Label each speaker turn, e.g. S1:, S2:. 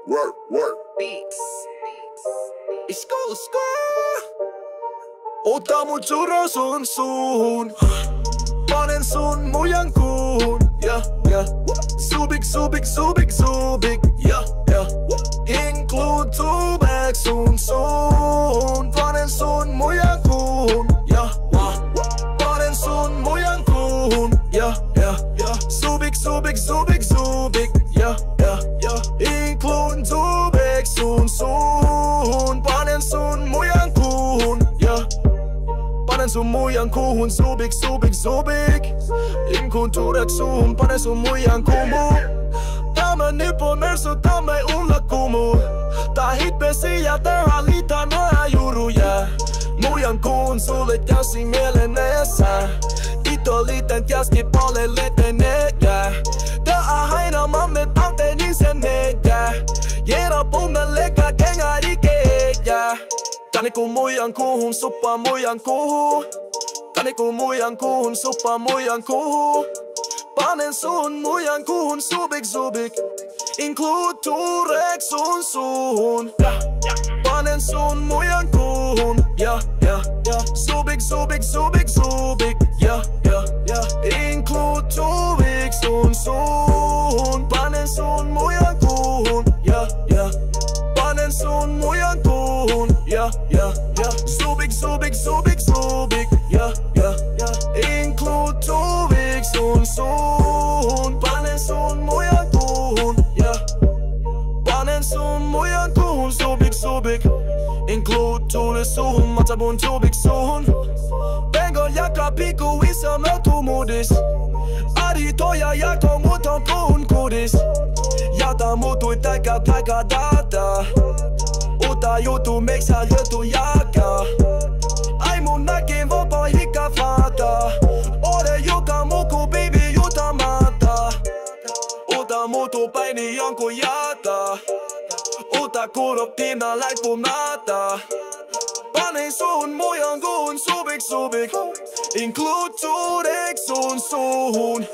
S1: Work.
S2: Beats. Isko. Ota mun churro sun suun. Panen sun mujan kuun. Yeah. Subik. Yeah. Include tubek sun. Panen sun mujan kuun. Yeah. Panen sun mujan kuun. Yeah. Subik. Yeah. Include tubek sun. Panen sun mujan kuun. Yeah. Panen sun mujan kuuhun, subik. Inkun tuudak suuhun, panen sun mujan kumu. Tämä nipo mersu, tämä ei ulla kumu. Tää hitpesi ja tehdään liitaa noja juruja. Mujan kuun sulle täysin mielenessä. Ito liitän jäski paljon letenejä. Tää aina mamme taute niin se meitä. Jera punnan lekä kengä rikejä. Tani kun mujan kuuhun, suppaa mujan kuuhun. Tani kun mujan kuuhun, suppaa mujan kuuhun. Panen sun mujan kuuhun, subik. Include turek sun suuhun. Panen sun mujan kuuhun. Yeah. Subik. Yeah. Include turek sun suuhun. Panen sun mujan kuuhun. Yeah. Panen sun mujan kuuhun. Yeah. Subik. Yeah. Include turek sun suuhun. Panen sun mujan kuuhun. Yeah. Panen sun mujan kuuhun, subik. Include turek suuhun, matabun tubik suuhun. Bengo jakaa pikku iso mötumudis. Aditoja jako mut on kuun kudis. Jata mutui täkä data. Uta jutu meiksä hyöty jakaa. Ai mun näkin vapaa hikka fata. Ode joka muku baby juta mata. Uta mutu päini jonkun jata. Uta kurottina läippu mata. Panen sun mujan kuun, subik. Include turek sun suuhun.